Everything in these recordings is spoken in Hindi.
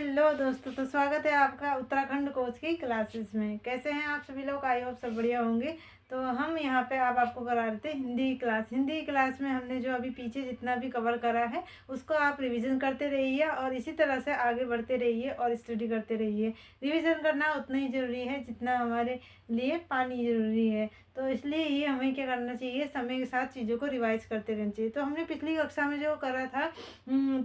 हेलो दोस्तों, तो स्वागत है आपका उत्तराखंड कोच की क्लासेस में। कैसे हैं आप सभी लोग? आई होप सब बढ़िया होंगे। तो हम यहाँ पे अब आपको करा रहे थे हिंदी क्लास। हिंदी क्लास में हमने जो अभी पीछे जितना भी कवर करा है उसको आप रिवीजन करते रहिए और इसी तरह से आगे बढ़ते रहिए और स्टडी करते रहिए। रिवीजन करना उतना ही ज़रूरी है जितना हमारे लिए पानी ज़रूरी है। तो इसलिए ही हमें क्या करना चाहिए, समय के साथ चीज़ों को रिवाइज करते रहना चाहिए। तो हमने पिछली कक्षा में जो करा था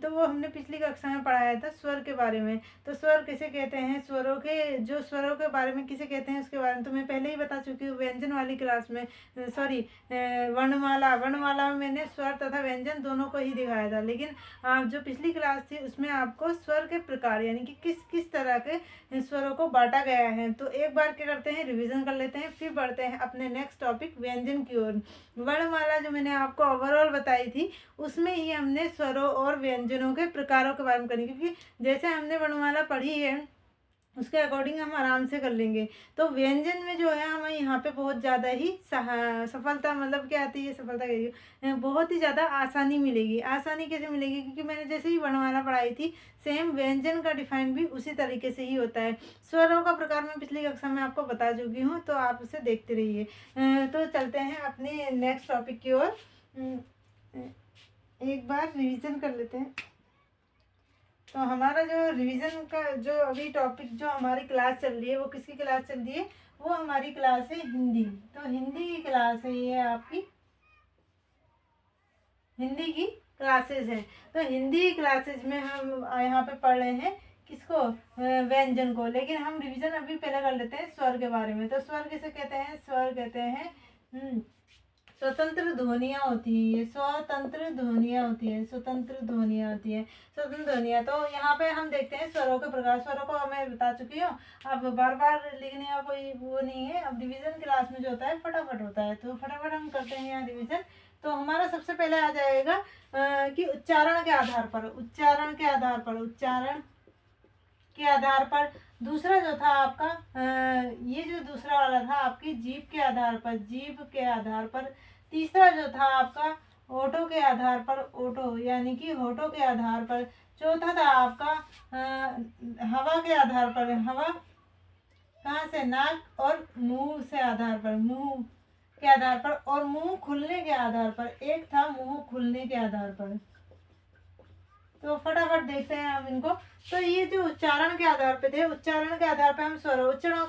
तो वो हमने पिछली कक्षा में पढ़ाया था स्वर के बारे में। तो स्वर किसे कहते हैं, स्वरों के बारे में किसे कहते हैं उसके बारे में तो मैं पहले ही बता चुकी हूँ व्यंजन वाली क्लास में। सॉरी, वर्णमाला में मैंने स्वर तथा व्यंजन दोनों को ही दिखाया था। लेकिन जो पिछली क्लास थी उसमें आपको स्वर के प्रकार यानी कि किस किस तरह के स्वरों को बांटा गया है। तो एक बार क्या करते हैं, रिवीजन कर लेते हैं, फिर बढ़ते हैं अपने नेक्स्ट टॉपिक व्यंजन की ओर। वर्णमाला जो मैंने आपको ओवरऑल बताई थी उसमें ही हमने स्वरों और व्यंजनों के प्रकारों के बारे में करेंगे, क्योंकि जैसे हमने वर्णमाला पढ़ी है उसके अकॉर्डिंग हम आराम से कर लेंगे। तो व्यंजन में जो है हमें यहाँ पे बहुत ज़्यादा ही सफलता, मतलब क्या आती है, सफलता कहिए, बहुत ही ज़्यादा आसानी मिलेगी। आसानी कैसे मिलेगी? क्योंकि मैंने जैसे ही वर्णमाला पढ़ाई थी सेम व्यंजन का डिफाइन भी उसी तरीके से ही होता है। स्वरों का प्रकार मैं पिछली कक्षा में आपको बता चुकी हूँ, तो आप उसे देखते रहिए। तो चलते हैं अपने नेक्स्ट टॉपिक की ओर। एक बार रिवीजन कर लेते हैं। तो हमारा जो रिवीजन का जो अभी टॉपिक जो हमारी क्लास चल रही है वो किसकी क्लास चल रही है? वो हमारी क्लास है हिंदी। तो हिंदी की क्लास है ये आपकी, हिंदी की क्लासेस है। तो हिंदी क्लासेस में हम यहाँ पे पढ़ रहे हैं किसको? व्यंजन को। लेकिन हम रिवीजन अभी पहले कर लेते हैं स्वर के बारे में। तो स्वर किसे कहते हैं? स्वर कहते हैं स्वतंत्र ध्वनियाँ होती है। ये स्वतंत्र ध्वनियाँ होती है, स्वतंत्र ध्वनियाँ होती है, स्वतंत्र ध्वनियाँ। तो यहाँ पे हम देखते हैं स्वरों के प्रकार। स्वरों को मैं बता चुकी हूँ, अब बार बार लिखने का कोई वो नहीं है। अब रिवीजन क्लास में जो होता है फटाफट होता है, तो फटाफट हम करते हैं यहाँ रिवीजन। तो हमारा सबसे पहले आ जाएगा कि उच्चारण के आधार पर, उच्चारण के आधार पर, उच्चारण के आधार पर। दूसरा जो था आपका ये जो दूसरा वाला था आपकी जीभ के आधार पर, जीभ के आधार पर। तीसरा जो था आपका होठों के आधार पर, ओठो यानी कि होठों के आधार पर। चौथा था आपका हवा के आधार पर, हवा कहाँ से? नाक और मुंह से आधार पर, मुंह के आधार पर। और मुंह खुलने के आधार पर, एक था मुंह खुलने के आधार पर। तो फटाफट देखते हैं हम इनको। तो ये जो उच्चारण के आधार पे थे, उच्चारण के आधार पे हम स्वर, उच्चारण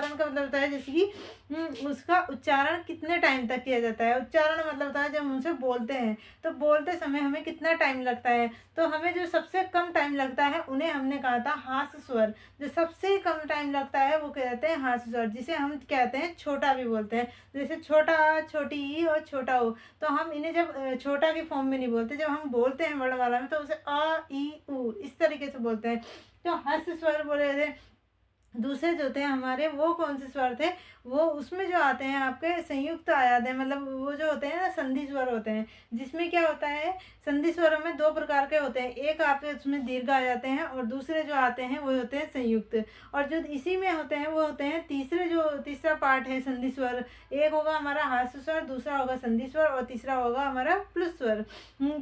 का मतलब होता है जैसे कि उसका उच्चारण कितने टाइम तक किया जाता है। उच्चारण मतलब होता है जब हम उनसे बोलते हैं तो बोलते समय हमें कितना टाइम लगता है। तो हमें जो सबसे कम टाइम लगता है उन्हें हमने कहा था हास्य स्वर। जो सबसे कम टाइम लगता है वो कहते हैं हास्य स्वर, जिसे हम कहते हैं छोटा भी बोलते हैं। जैसे छोटा, छोटी ई और छोटा ओ। तो हम इन्हें जब छोटा की फॉर्म में नहीं बोलते, जब हम बोलते हैं वर्णमाला में तो उसे अ ई उ इस तरीके से बोलते हैं। तो हस्त स्वर बोले थे। दूसरे जो थे हमारे वो कौन से स्वर थे? वो उसमें जो आते हैं आपके संयुक्त आ जाते हैं, मतलब वो जो होते हैं ना संधि स्वर होते हैं। जिसमें क्या होता है, संधि स्वरों में दो प्रकार के होते हैं, एक आपके उसमें दीर्घ आ जाते हैं और दूसरे जो आते हैं वो होते हैं संयुक्त। और जो इसी में होते हैं वो होते हैं तीसरा पार्ट है संधि स्वर। एक होगा हमारा हास्य स्वर, दूसरा होगा संधि स्वर और तीसरा होगा हमारा प्लुस स्वर।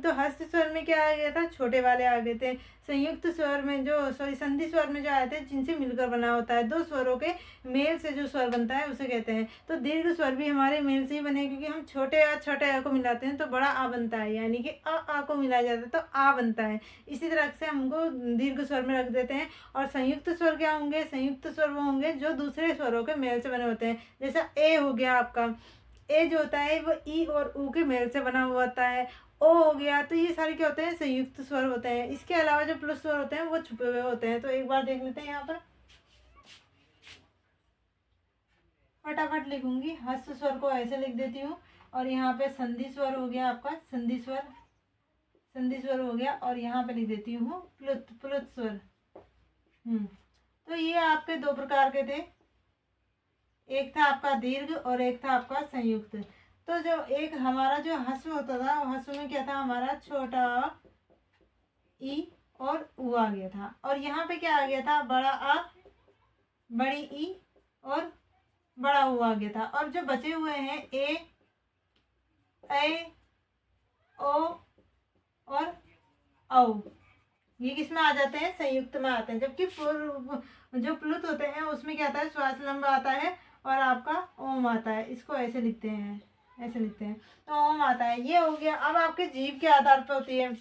तो हस्त स्वर में क्या आ गया था? छोटे वाले आ गए थे। संयुक्त स्वर में जो संधि स्वर में जो आए थे जिनसे मिलकर बना होता है, दो स्वरों के मेल से जो स्वर बनता है उसे कहते हैं। तो दीर्घ स्वर भी हमारे मेल से ही बने, क्योंकि हम छोटे आ को मिलाते हैं तो बड़ा आ बनता है, यानी कि आ को मिलाया जाता है तो आ बनता है। इसी तरह से हमको दीर्घ स्वर में रख देते हैं। और संयुक्त स्वर क्या होंगे? संयुक्त स्वर वो होंगे जो दूसरे स्वरों के मेल से बने होते हैं। जैसा ए हो गया आपका, ए जो होता है वो ई और ऊ के मेल से बना हुआ होता है। ओ हो गया। तो ये सारे क्या होते हैं? संयुक्त स्वर होते हैं। इसके अलावा जो प्लस स्वर होते हैं वो छुपे हुए होते हैं। तो एक बार देख लेते हैं यहाँ पर, फटाफट लिखूंगी। हस्त स्वर को ऐसे लिख देती हूँ। और यहाँ पे संधि स्वर हो गया आपका, संधि स्वर हो गया। और यहाँ पे लिख देती हूँ प्लुत स्वर। तो ये आपके दो प्रकार के थे, एक था आपका दीर्घ और एक था आपका संयुक्त। तो जो एक हमारा जो हस्व होता था, हस्व में क्या था हमारा? छोटा ई और उ आ गया था। और यहाँ पे क्या आ गया था? बड़ा आ, बड़ी ई और बड़ा उ आ गया था। और जो बचे हुए हैं ए ओ और औ, ये किस में आ जाते हैं, संयुक्त में आते हैं। जबकि जो प्लुत होते हैं उसमें क्या आता है, श्वास लंब आता है और आपका ओम आता है। इसको ऐसे लिखते हैं, ऐसे लिखते हैं, तो ओम आता है। ये हो गया। अब आपके जीभ के आधार पर होती है,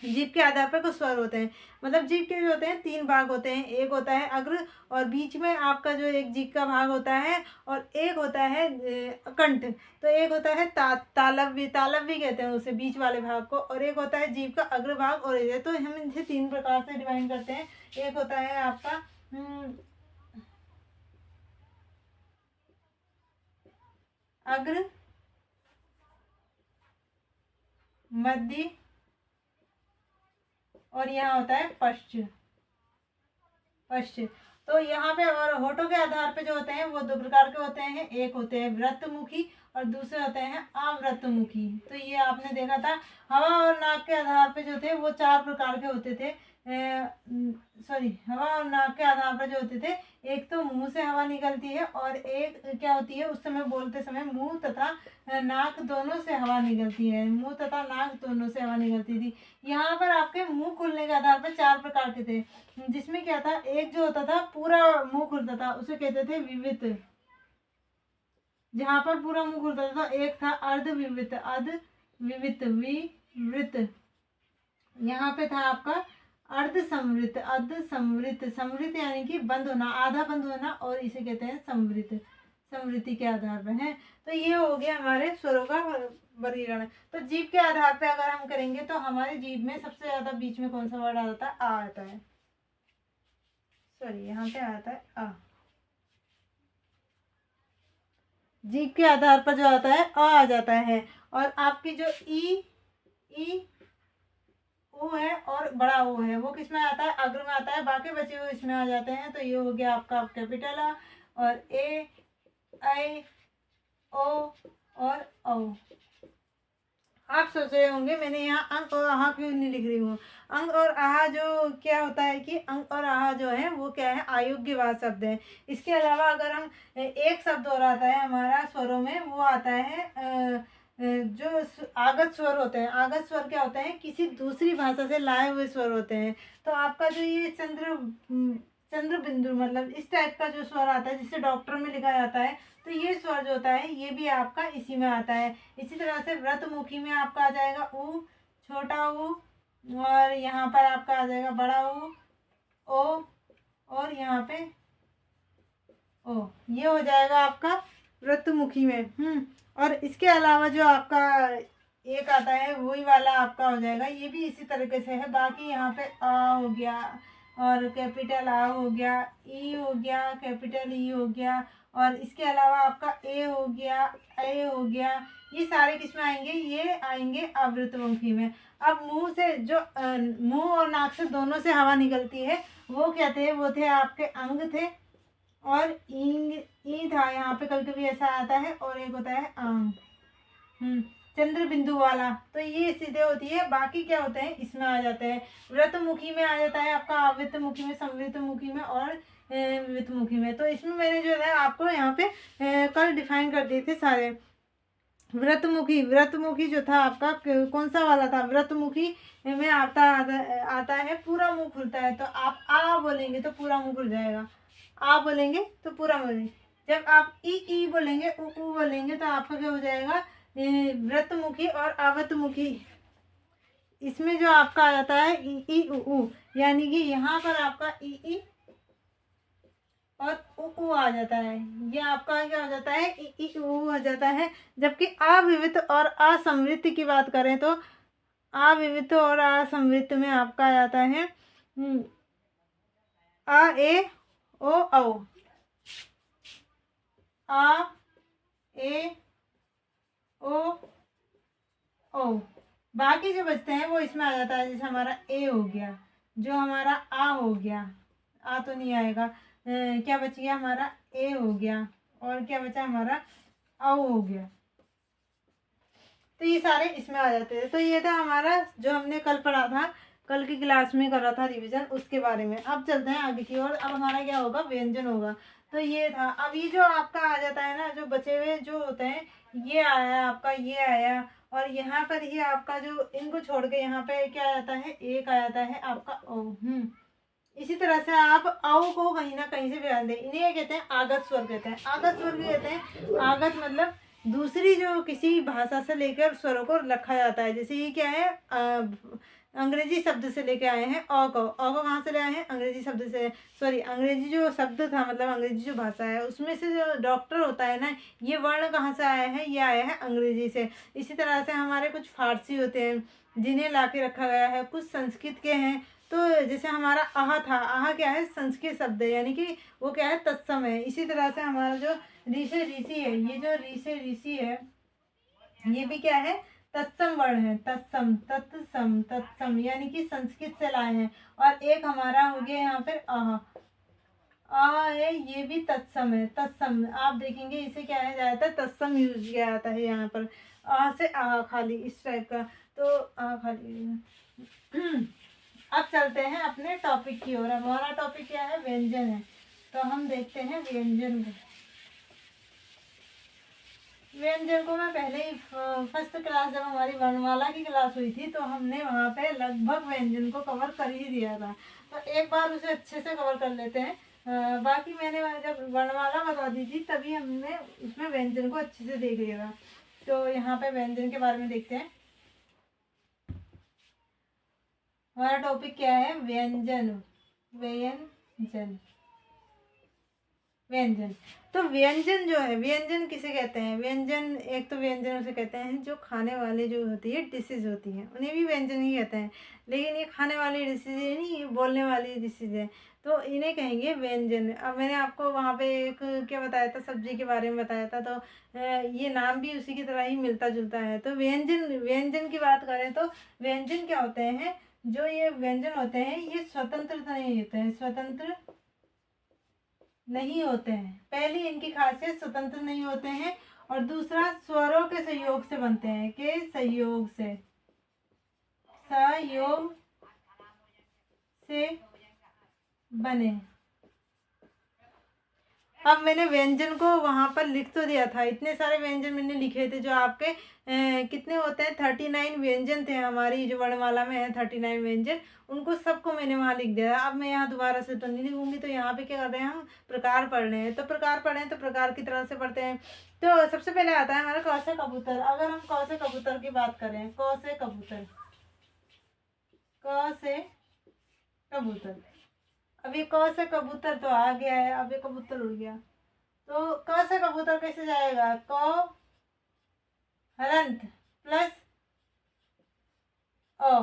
जीभ के आधार पर कुछ स्वर होते हैं। मतलब जीभ के जो होते हैं 3 भाग होते हैं। एक होता है अग्र, और बीच में आपका जो एक जीभ का भाग होता है, और एक होता है कंठ। तो एक होता है तालव्य, तालव्य कहते हैं उसे, बीच वाले भाग को। और एक होता है जीभ का अग्र भाग और ये। तो हम इसे 3 प्रकार से डिवाइड करते हैं। एक होता है आपका अग्र, मध्य, और यहाँ होता है पश्च, पश्च। तो यहाँ पे और होठों के आधार पे जो होते हैं वो 2 प्रकार के होते हैं। एक होते हैं व्रतमुखी और दूसरे होते हैं अव्रतमुखी। तो ये आपने देखा था। हवा और नाक के आधार पे जो थे वो 4 प्रकार के होते थे। सॉरी, हवा और नाक के आधार पर जो होते थे, एक तो मुंह से हवा निकलती है, और एक क्या होती है, उस समय बोलते समय मुंह तथा नाक दोनों से हवा निकलती है। मुंह तथा नाक दोनों से हवा निकलती थी। यहाँ पर आपके मुंह खुलने के आधार पर 4 प्रकार के थे। जिसमें क्या था, एक जो होता था पूरा मुंह खुलता था उसे कहते थे विवित, जहां पर पूरा मुंह खुलता था। एक था अर्ध विवित, अर्ध विवित, विवृत। यहाँ पे था आपका अर्ध संवृत, अर्ध संवृत, संवृत यानी कि बंद होना, आधा बंद होना, और इसे कहते हैं संवृत, संवृति के आधार पर है। तो ये हो गया हमारे स्वरों का वर्गीकरण। तो जीभ के आधार पर अगर हम करेंगे तो हमारे जीभ में सबसे ज्यादा बीच में कौन सा वर्ड आ जाता है, आ आता है। सॉरी, यहाँ पे आता है आ। जीभ के आधार पर जो आता है आ जाता है। और आपकी जो ई ओ है और बड़ा ओ है वो किस में आता है, अग्र में आता है। बाकी बचे हुए इसमें आ जाते हैं। तो ये हो गया आपका कैपिटल आ, और ए, आई, ओ और औ। आप सोच रहे होंगे मैंने यहाँ अंक और आहा क्यों नहीं लिख रही हूँ। अंक और आहा जो क्या होता है कि अंक और आहा जो है वो क्या है, अयोग्यवाद शब्द है। इसके अलावा अगर हम एक शब्द और आता है हमारा स्वरों में, वो आता है जो आगत स्वर होते हैं। आगत स्वर क्या होते हैं, किसी दूसरी भाषा से लाए हुए स्वर होते हैं। तो आपका जो ये चंद्र बिंदु मतलब इस टाइप का जो स्वर आता है जिसे डॉक्टर में लिखा जाता है, तो ये स्वर जो होता है ये भी आपका इसी में आता है। इसी तरह से व्रतमुखी में आपका आ जाएगा ऊ, छोटा ऊ, और यहाँ पर आपका आ जाएगा बड़ा ऊ, ओ, और यहाँ पे ओ। ये हो जाएगा आपका व्रतमुखी में। और इसके अलावा जो आपका एक आता है वही वाला आपका हो जाएगा, ये भी इसी तरीके से है। बाकी यहाँ पे आ हो गया, और कैपिटल आ हो गया, ई हो गया, कैपिटल ई हो गया, और इसके अलावा आपका ए हो गया, ए हो गया। ये सारे किस में आएंगे, ये आएंगे अवृतमुखी में। अब मुंह से जो मुंह और नाक से दोनों से हवा निकलती है वो क्या थे, वो थे आपके अंग थे, और इंग ई था यहाँ पे, कभी कभी ऐसा आता है। और एक होता है आंग, चंद्र बिंदु वाला। तो ये सीधे होती है। बाकी क्या होते हैं इसमें आ जाते हैं, व्रतमुखी में आ जाता है आपका, अवृतमुखी में, संवृतमुखी में, और वित्तमुखी में। तो इसमें मैंने जो है आपको यहाँ पे कल डिफाइन कर दिए थे सारे। व्रतमुखी, व्रतमुखी जो था आपका कौन सा वाला था, व्रतमुखी में आता है पूरा मुंह खुलता है। तो आप आ बोलेंगे तो पूरा मुंह खुल जाएगा, आ बोलेंगे तो पूरा मुंह। जब आप ई बोलेंगे, उ बोलेंगे, तो आपका क्या हो जाएगा, व्रतमुखी और आवतमुखी। इसमें जो आपका आ जाता है ई उ, यानी कि यहाँ पर आपका ई और उ आ जाता है। ये आपका क्या हो जाता है, ई उ हो जाता है। जबकि अविवित और असमृत की बात करें तो अविवित और असमृत में आपका आ जाता है आ, ए, ओ, औ, आ, ए, ओ, ओ। बाकी जो बचते हैं वो इसमें आ जाता है। जैसे हमारा ए हो गया, जो हमारा आ हो गया, आ तो नहीं आएगा। क्या बच गया हमारा, ए हो गया, और क्या बचा हमारा, औ हो गया। तो ये सारे इसमें आ जाते थे। तो ये था हमारा जो हमने कल पढ़ा था, कल की क्लास में करा था रिवीजन, उसके बारे में। अब चलते हैं आगे की ओर। अब हमारा क्या होगा, व्यंजन होगा। तो ये था। अब ये जो आपका आ जाता है ना, जो बचे हुए जो होते हैं, ये आया आपका, ये आया, और यहाँ पर ही आपका जो इनको छोड़ के यहाँ पे क्या आता है, एक आ जाता है आपका ओ। इसी तरह से आप औ को कहीं ना कहीं से भी आते हैं, इन्हें कहते हैं आगत स्वर कहते हैं। आगत स्वर भी कहते हैं, आगत मतलब दूसरी जो किसी भाषा से लेकर स्वरों को रखा जाता है। जैसे ये क्या है, अंग्रेजी शब्द से लेके आए हैं अ को कहाँ से ले आए हैं, अंग्रेजी शब्द से, सॉरी अंग्रेजी जो शब्द था मतलब अंग्रेजी जो भाषा है उसमें से जो डॉक्टर होता है ना, ये वर्ण कहाँ से आया है, ये आया है अंग्रेजी से। इसी तरह से हमारे कुछ फारसी होते हैं जिन्हें ला के रखा गया है, कुछ संस्कृत के हैं। तो जैसे हमारा आह था, आह क्या है, संस्कृत शब्द है, यानी कि वो क्या है, तत्सम है। इसी तरह से हमारा जो ऋषि ऋषि है, ये जो ऋषि ऋषि है ये भी क्या है, तत्सम वर्ण है, तत्सम तत्सम तत्सम, यानी कि संस्कृत से लाए हैं। और एक हमारा हो गया यहाँ पर आह, आ है, ये भी तत्सम है, तत्सम आप देखेंगे इसे क्या है जाता है, तत्सम यूज किया जाता है यहाँ पर, आ से आ खाली इस टाइप का। तो आ खाली अब चलते हैं अपने टॉपिक की ओर। अब हमारा टॉपिक क्या है, व्यंजन है। तो हम देखते हैं व्यंजन को। व्यंजन को मैं पहले ही फर्स्ट क्लास जब हमारी वर्णमाला की क्लास हुई थी तो हमने वहाँ पे लगभग व्यंजन को कवर कर ही दिया था। तो एक बार उसे अच्छे से कवर कर लेते हैं। बाकी मैंने जब वर्णमाला बता दी थी तभी हमने उसमें व्यंजन को अच्छे से देख लिया था। तो यहाँ पे व्यंजन के बारे में देखते हैं। हमारा टॉपिक क्या है, व्यंजन। व्यंजन व्यंजन। तो व्यंजन जो है, व्यंजन किसे कहते हैं, व्यंजन एक तो व्यंजन उसे कहते हैं जो खाने वाले जो होती है डिशेज होती हैं उन्हें भी व्यंजन ही कहते हैं। लेकिन ये खाने वाली डिशेज नहीं, ये बोलने वाली डिशेज है, तो इन्हें कहेंगे व्यंजन। अब मैंने आपको वहाँ पे एक क्या बताया था, सब्जी के बारे में बताया था। तो ये नाम भी उसी की तरह ही मिलता जुलता है। तो व्यंजन, व्यंजन की बात करें तो व्यंजन क्या होते हैं, जो ये व्यंजन होते हैं ये स्वतंत्र नहीं होते हैं, स्वतंत्र नहीं होते हैं। पहली इनकी खासियत स्वतंत्र नहीं होते हैं, और दूसरा स्वरों के सहयोग से बनते हैं, के सहयोग से, सहयोग से बने। अब मैंने व्यंजन को वहाँ पर लिख तो दिया था, इतने सारे व्यंजन मैंने लिखे थे जो आपके कितने होते हैं, 39 व्यंजन थे हमारी जो वर्णमाला में है, 39 व्यंजन, उनको सबको मैंने वहाँ लिख दिया। अब मैं यहाँ दोबारा से तो नहीं लिखूंगी। तो यहाँ पे क्या कर रहे हैं, हम प्रकार पढ़ रहे हैं। तो प्रकार पढ़े हैं तो प्रकार की तरह से पढ़ते हैं। तो सबसे पहले आता है हमारा क से कबूतर। अगर हम क से कबूतर की बात करें, क से कबूतर, क से कबूतर, अब ये क से कबूतर तो आ गया है, अब ये कबूतर उड़ गया। तो क से कबूतर कैसे जाएगा, क हलंत प्लस अ,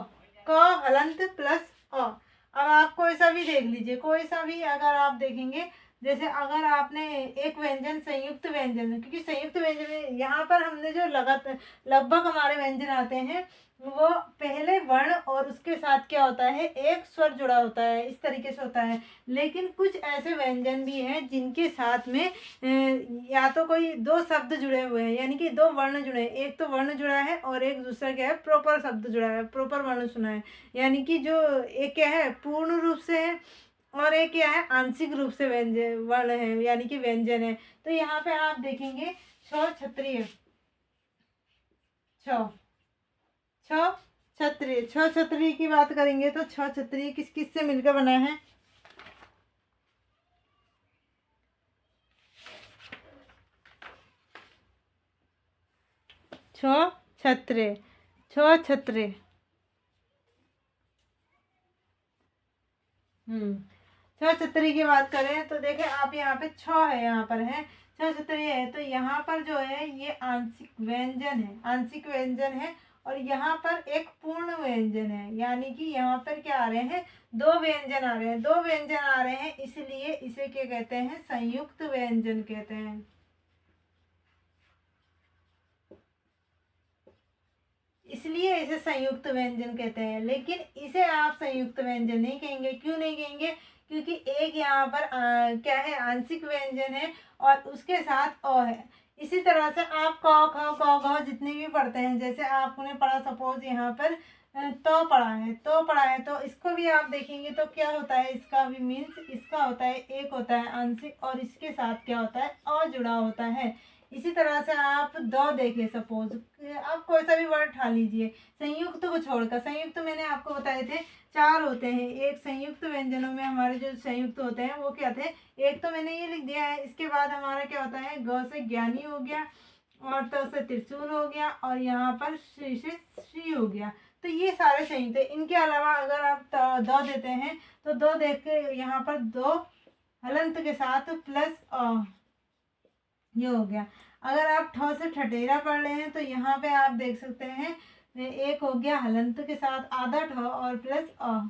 क हलंत प्लस अ। अब आप कोई सा भी देख लीजिए, कोई सा भी अगर आप देखेंगे, जैसे अगर आपने एक व्यंजन संयुक्त व्यंजन, क्योंकि संयुक्त व्यंजन में यहाँ पर हमने जो लगभग हमारे व्यंजन आते हैं वो पहले वर्ण और उसके साथ क्या होता है, एक स्वर जुड़ा होता है, इस तरीके से होता है। लेकिन कुछ ऐसे व्यंजन भी हैं जिनके साथ में या तो कोई दो शब्द जुड़े हुए हैं, यानी कि दो वर्ण जुड़े हैं, एक तो वर्ण जुड़ा है और एक दूसरा क्या है, प्रॉपर शब्द जुड़ा है, प्रॉपर वर्ण सुना है। यानी कि जो एक क्या है पूर्ण रूप से है और एक क्या है आंशिक रूप से व्यंजन वर्ण है, यानी कि व्यंजन है। तो यहाँ पे आप देखेंगे छ क्षत्रिय, छ छ क्षत्रिय, छ क्षत्रिय की बात करेंगे तो छ क्षत्रिय किस किस से मिलकर बना है, छ क्षत्रिय, छ क्षत्रिय, छ क्षत्रिय की बात करें तो देखें आप यहाँ पे छ है, यहाँ पर है छ क्षत्रिय है। तो यहाँ पर जो है ये आंशिक व्यंजन है, आंशिक व्यंजन है। और यहाँ पर एक पूर्ण व्यंजन है, यानी कि यहाँ पर क्या आ रहे हैं, दो व्यंजन आ रहे हैं, दो व्यंजन आ रहे हैं, इसलिए इसे क्या कहते हैं, संयुक्त व्यंजन कहते हैं। इसलिए इसे संयुक्त व्यंजन कहते हैं। लेकिन इसे आप संयुक्त व्यंजन नहीं कहेंगे, क्यों नहीं कहेंगे, क्योंकि एक यहाँ पर क्या है, आंशिक व्यंजन है और उसके साथ अ है। इसी तरह से आप क ख क घ जितने भी पढ़ते हैं, जैसे आपने पढ़ा सपोज यहाँ पर तो पढ़ा है, तो पढ़ा है, तो इसको भी आप देखेंगे तो क्या होता है, इसका भी मीन्स इसका होता है एक होता है आंशिक और इसके साथ क्या होता है अ जुड़ा होता है। इसी तरह से आप द देखिए, सपोज आप कोई सा भी वर्ड उठा लीजिए संयुक्त को छोड़कर। संयुक्त मैंने आपको बताए थे 4 होते हैं। एक संयुक्त व्यंजनों में हमारे जो संयुक्त होते हैं वो क्या थे, एक तो मैंने ये लिख दिया है। इसके बाद हमारा क्या होता है, ग से ज्ञानी हो गया, और त से त्रिशूल हो गया, और यहाँ पर श्री से श्री हो गया। तो ये सारे संयुक्त है। इनके अलावा अगर आप द देते हैं तो दो देख के यहाँ पर दो हलंत के साथ प्लस ये हो गया। अगर आप ठ से ठठेरा पढ़ रहे हैं तो यहाँ पे आप देख सकते हैं एक हो गया हलंत के साथ आधा ठ और प्लस अ।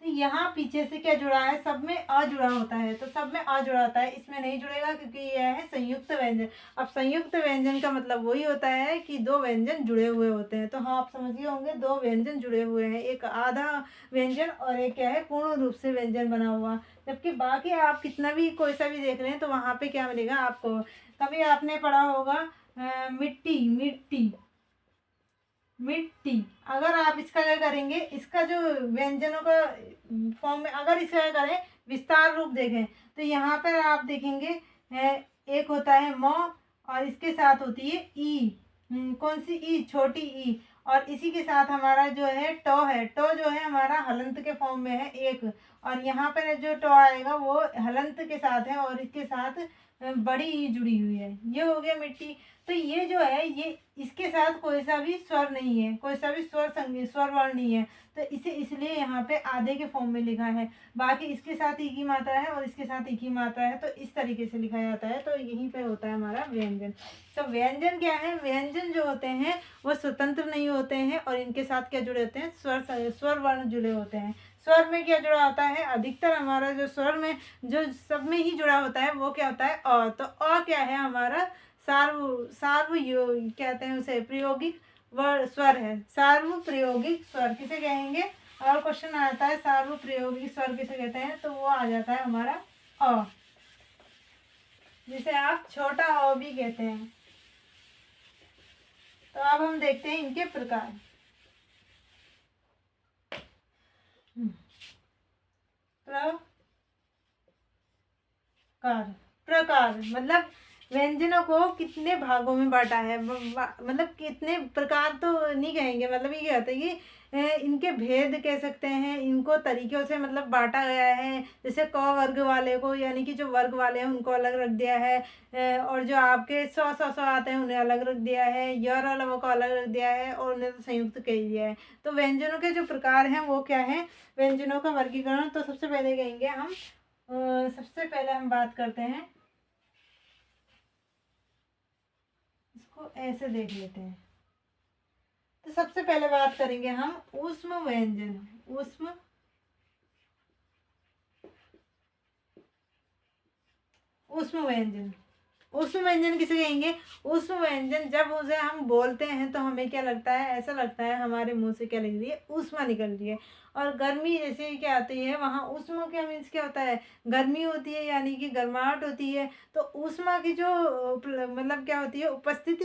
तो यहाँ पीछे से क्या जुड़ा है, सब में अ जुड़ा होता है, तो सब में अ जुड़ा होता है, इसमें नहीं जुड़ेगा क्योंकि यह है संयुक्त व्यंजन। अब संयुक्त व्यंजन का मतलब वही होता है कि दो व्यंजन जुड़े हुए होते हैं। तो हाँ, आप समझिए होंगे, दो व्यंजन जुड़े हुए हैं, एक आधा व्यंजन और एक क्या है पूर्ण रूप से व्यंजन बना हुआ। जबकि बाकी आप कितना भी कोई सा भी देख रहे हैं तो वहाँ पे क्या मिलेगा आपको। कभी आपने पढ़ा होगा मिट्टी, मिट्टी, मिट्टी। अगर आप इसका क्या करेंगे, इसका जो व्यंजनों का फॉर्म में अगर इसका क्या करें विस्तार रूप देखें तो यहाँ पर आप देखेंगे एक होता है म और इसके साथ होती है ई। कौन सी ई, छोटी ई। और इसी के साथ हमारा जो है टो है, टो जो है हमारा हलंत के फॉर्म में है एक, और यहाँ पर जो टो आएगा वो हलंत के साथ है और इसके साथ बड़ी ई जुड़ी हुई है। ये हो गया मिट्टी। तो ये जो है ये इसके साथ कोई सा भी स्वर नहीं है, कोई सा भी स्वर वर्ण नहीं है, तो इसे इसलिए यहाँ पे आधे के फॉर्म में लिखा है। बाकी इसके साथ एक ही मात्रा है और इसके साथ एक ही मात्रा है, तो इस तरीके से लिखा जाता है। तो यहीं पे होता है हमारा व्यंजन। तो व्यंजन क्या है, व्यंजन जो होते हैं वो स्वतंत्र नहीं होते हैं और इनके साथ क्या जुड़े होते हैं, स्वर वर्ण जुड़े होते हैं। स्वर में क्या जुड़ा होता है, अधिकतर हमारा जो स्वर में जो सब में ही जुड़ा होता है वो क्या होता है अ। तो अ क्या है हमारा कहते हैं उसे प्रयोगिक स्वर है। सार्व प्रयोगिक स्वर किसे कहेंगे, और क्वेश्चन आता है सार्व प्रयोगिक स्वर किसे कहते हैं, तो वो आ जाता है हमारा अ, जिसे आप छोटा अ भी कहते हैं। तो अब हम देखते हैं इनके प्रकार। प्रकार, प्रकार मतलब व्यंजनों को कितने भागों में बांटा है, मतलब कितने प्रकार तो नहीं कहेंगे, मतलब ये क्या होता है कि इनके भेद कह सकते हैं, इनको तरीक़ों से मतलब बांटा गया है। जैसे क वर्ग वाले को, यानी कि जो वर्ग वाले हैं उनको अलग रख दिया है, और जो आपके सौ आते हैं उन्हें अलग रख दिया है, यर वालों को अलग रख दिया है, और उन्हें तो संयुक्त कह दिया है। तो व्यंजनों के जो प्रकार हैं वो क्या है, व्यंजनों का वर्गीकरण। तो सबसे पहले कहेंगे हम सबसे पहले हम बात करते हैं, इसको ऐसे देख लेते हैं। तो सबसे पहले बात करेंगे हम ऊष्म व्यंजन। ऊष्म व्यंजन, ऊष्म व्यंजन किसे कहेंगे, ऊष्म व्यंजन जब उसे हम बोलते हैं तो हमें क्या लगता है, ऐसा लगता है हमारे मुंह से क्या निकल रही है, ऊष्मा निकल रही है। और गर्मी जैसे क्या आती है वहाँ ऊष्मा क्या मीन्स क्या होता है, गर्मी होती है, यानी कि गर्माहट होती है। तो ऊष्मा की जो मतलब क्या होती है उपस्थिति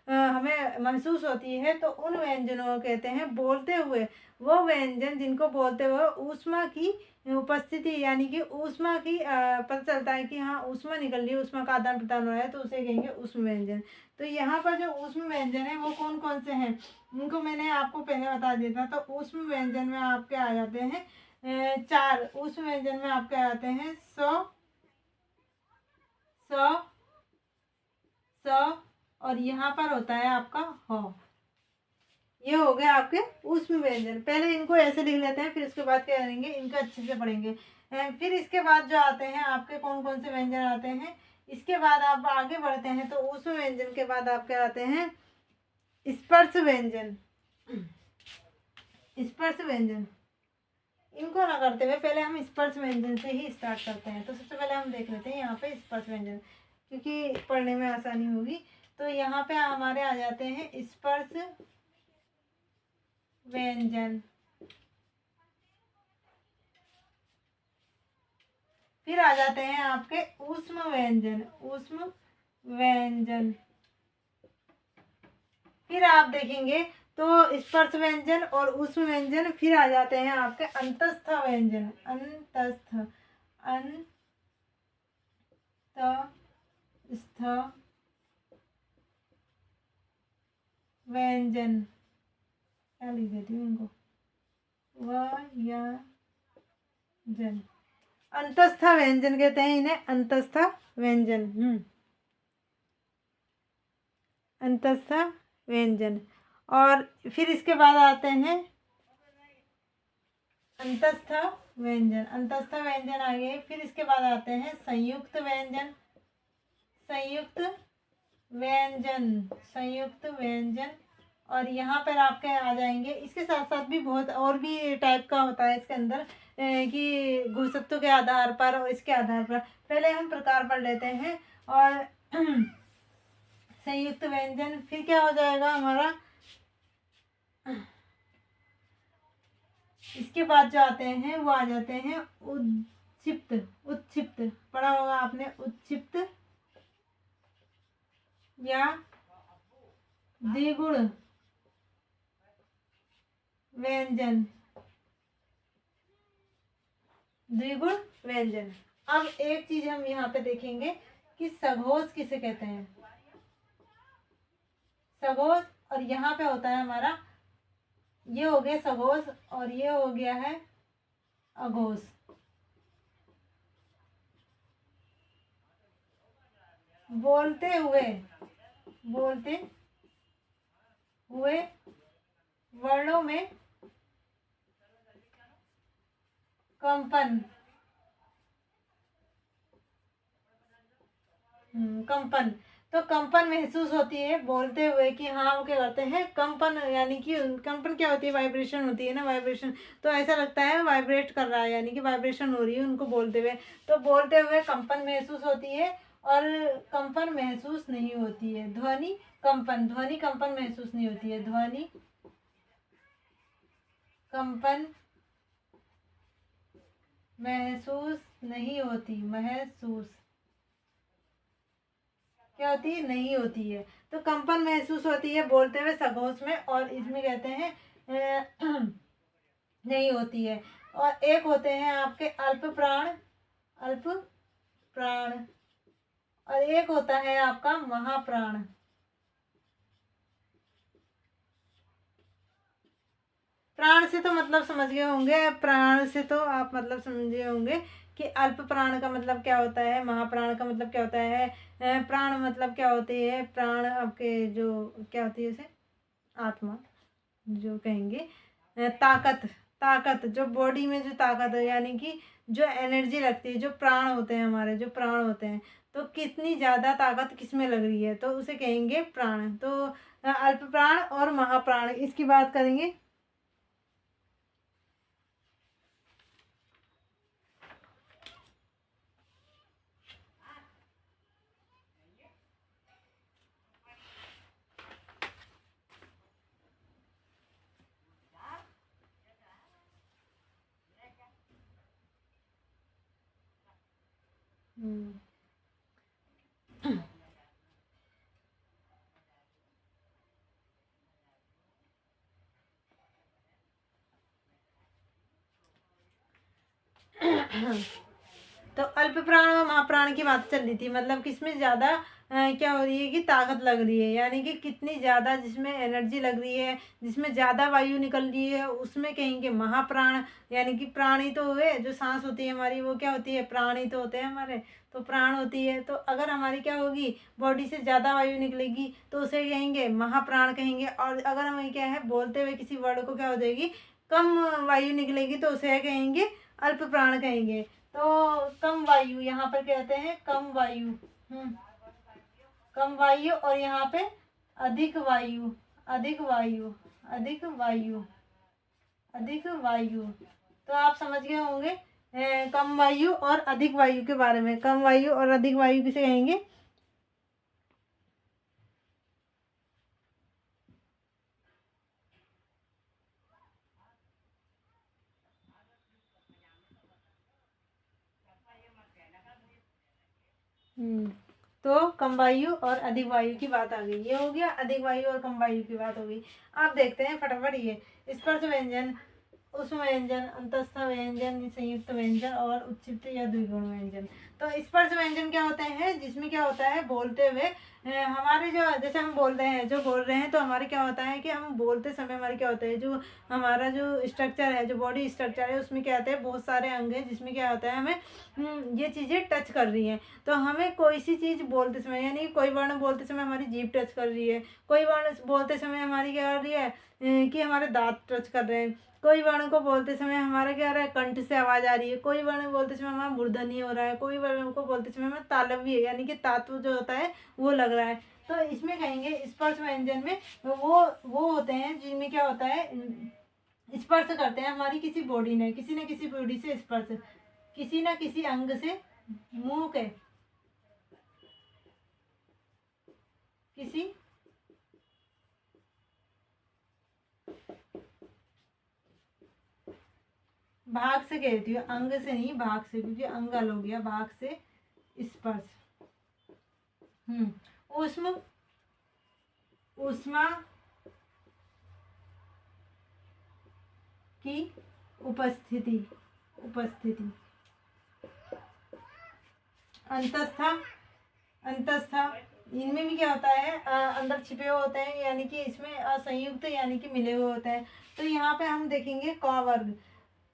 हमें महसूस होती है, तो उन व्यंजनों को कहते हैं बोलते हुए वो व्यंजन जिनको बोलते हुए ऊष्मा की उपस्थिति, यानी कि ऊष्मा की पता चलता है कि हाँ ऊष्मा निकल रही है, ऊष्मा का आदान प्रदान हो रहा है, तो उसे कहेंगे ऊष्म व्यंजन। तो यहाँ पर जो ऊष्म व्यंजन है वो कौन कौन से हैं, उनको मैंने आपको पहले बता दिया था। तो ऊष्म व्यंजन में आपके आ जाते हैं 4। ऊष्म व्यंजन में आपके आ जाते हैं स, और यहाँ पर होता है आपका ह। ये हो गए आपके ऊष्म व्यंजन। पहले इनको ऐसे लिख लेते हैं, फिर इसके बाद क्या करेंगे, इनको अच्छे से पढ़ेंगे। फिर इसके बाद जो आते हैं आपके कौन कौन से व्यंजन आते हैं, इसके बाद आप आगे बढ़ते हैं। तो ऊष्म व्यंजन के बाद आपके आते हैं स्पर्श व्यंजन। स्पर्श व्यंजन इनको ना करते हुए पहले हम स्पर्श व्यंजन से ही स्टार्ट करते हैं। तो सबसे पहले हम देख लेते हैं यहाँ पे स्पर्श व्यंजन, क्योंकि पढ़ने में आसानी होगी। तो यहाँ पे हमारे आ जाते हैं स्पर्श व्यंजन। फिर आ जाते हैं आपके ऊष्म व्यंजन। ऊष्म व्यंजन फिर आप देखेंगे तो स्पर्श व्यंजन और ऊष्म व्यंजन। फिर आ जाते हैं आपके अंतस्थ व्यंजन। अंतस्थ व्यंजन, क्या लिख देती हूँ इनको, व या जन, अंतस्थ व्यंजन कहते हैं इन्हें, अंतस्थ व्यंजन। अंतस्थ व्यंजन। और फिर इसके बाद आते हैं अंतस्थ व्यंजन, अंतस्थ व्यंजन आ गए। फिर इसके बाद आते हैं संयुक्त व्यंजन, संयुक्त व्यंजन, संयुक्त व्यंजन। और यहाँ पर आपके आ जाएंगे, इसके साथ साथ भी बहुत और भी टाइप का होता है इसके अंदर, कि घुसत्व के आधार पर और इसके आधार पर। पहले हम प्रकार पढ़ लेते हैं। और संयुक्त व्यंजन फिर क्या हो जाएगा हमारा, इसके बाद जो आते हैं वो आ जाते हैं उच्छिप्त, उच्छिप्त पढ़ा होगा आपने, उच्छिप्त या द्विगुण व्यंजन, द्विगुण व्यंजन। अब एक चीज हम यहाँ पे देखेंगे कि सघोष किसे कहते हैं, सघोष। और यहाँ पे होता है हमारा, ये हो गया सघोष और ये हो गया है अघोष। बोलते हुए, बोलते हुए वर्णों में कंपन, कंपन। तो कंपन महसूस होती है बोलते हुए, कि हाँ वो क्या करते हैं, कंपन, यानी कि कंपन क्या होती है, वाइब्रेशन होती है ना, वाइब्रेशन। तो ऐसा लगता है वाइब्रेट कर रहा है, यानी कि वाइब्रेशन हो रही है उनको बोलते हुए। तो बोलते हुए कंपन महसूस होती है, और कंपन महसूस नहीं होती है ध्वनि कंपन, ध्वनि कंपन महसूस नहीं होती है, ध्वनि कंपन महसूस नहीं होती, महसूस क्या होती है, नहीं होती है। तो कंपन महसूस होती है बोलते हुए सघोष में, और इसमें कहते हैं नहीं होती है। और एक होते हैं आपके अल्प प्राण, अल्प प्राण, और एक होता है आपका महाप्राण। प्राण से तो मतलब समझ गए होंगे, प्राण से तो आप मतलब समझे होंगे कि अल्प प्राण का मतलब क्या होता है, महाप्राण का मतलब क्या होता है। प्राण मतलब क्या होती है, प्राण आपके जो क्या होती है उसे, आत्मा जो कहेंगे, ताकत, ताकत जो बॉडी में जो ताकत है, यानी कि जो एनर्जी लगती है, जो प्राण होते हैं हमारे, जो प्राण होते हैं, तो कितनी ज़्यादा ताकत किस में लग रही है, तो उसे कहेंगे प्राण। तो अल्प प्राण और महाप्राण इसकी बात करेंगे। तो अल्प प्राण और महाप्राण की बात चल रही थी, मतलब किसमें ज़्यादा क्या हो रही है कि ताकत लग रही है, यानी कि कितनी ज़्यादा जिसमें एनर्जी लग रही है, जिसमें ज़्यादा वायु निकल रही है, उसमें कहेंगे महाप्राण। यानी कि प्राणी तो हुए, जो सांस होती है हमारी वो क्या होती है, प्राणी तो होते हैं हमारे, तो प्राण होती है। तो अगर हमारी क्या होगी, बॉडी से ज़्यादा वायु निकलेगी तो उसे कहेंगे महाप्राण कहेंगे। और अगर हमें क्या है, बोलते हुए किसी वर्ड को क्या हो जाएगी, कम वायु निकलेगी, तो उसे कहेंगे अल्प प्राण कहेंगे। तो कम वायु यहाँ पर कहते हैं, कम वायु, कम वायु। और यहाँ पे अधिक वायु, अधिक वायु, अधिक वायु, अधिक वायु। तो आप समझ गए होंगे कम वायु और अधिक वायु के बारे में। कम वायु और अधिक वायु किसे कहेंगे, तो कम वायु और अधिक वायु की बात आ गई, ये हो गया अधिक वायु और कम वायु की बात हो गई। आप देखते हैं फटाफट, ये स्पर्श व्यंजन, उष्म व्यंजन, अंतस्थ व्यंजन, संयुक्त व्यंजन और उच्छिष्ट या द्विगुण व्यंजन। तो स्पर्श व्यंजन क्या होते हैं, जिसमें क्या होता है बोलते हुए हमारे जो जैसे हम बोल रहे हैं, जो बोल रहे हैं, तो हमारे क्या होता है कि हम बोलते समय हमारे क्या होता है, जो हमारा जो स्ट्रक्चर है, जो बॉडी स्ट्रक्चर है, उसमें क्या होता है बहुत सारे अंग हैं, जिसमें क्या होता है हमें ये चीज़ें टच कर रही हैं। तो हमें कोई सी चीज़ बोलते समय, यानी कोई वर्ण बोलते समय हमारी जीभ टच कर रही है, कोई वर्ण बोलते समय हमारी क्या कर रही है कि हमारे दांत टच कर रहे हैं, कोई वर्ण को बोलते समय हमारा क्या हो रहा है कंठ से आवाज़ आ रही है, कोई वर्ण बोलते समय हमारा मूर्धन्य हो रहा है, कोई वर्ण को बोलते समय हमारा तालव्य है, यानी कि तात्व जो होता है वो लग रहा है। तो इसमें कहेंगे स्पर्श व्यंजन में वो होते हैं जिनमें क्या होता है स्पर्श करते हैं हमारी किसी बॉडी ने, किसी न किसी बॉडी से स्पर्श, किसी न किसी अंग से, मुंह के किसी भाग से कहती हूँ, अंग से नहीं भाग से, क्योंकि अंगल हो गया, भाग से स्पर्श। उष्म उष्मा की उपस्थिति अंतस्था इनमें भी क्या होता है अंदर छिपे हुए होते हैं, यानी कि इसमें असंयुक्त यानी कि मिले हुए होते हैं। तो यहाँ पे हम देखेंगे क वर्ग,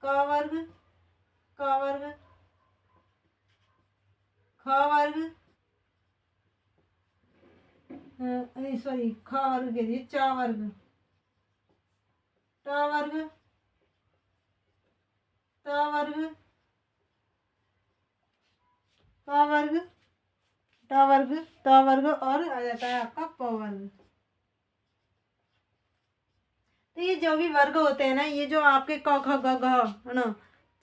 क वर्ग, क वर्ग, ख वर्ग, नहीं सॉरी, ख वर्ग के लिए च वर्ग, ट वर्ग, त वर्ग, क वर्ग, ट वर्ग, त वर्ग, और आ जाता है आपका प वर्ग। तो ये जो भी वर्ग होते हैं ना, ये जो आपके क ख ग घ है ना,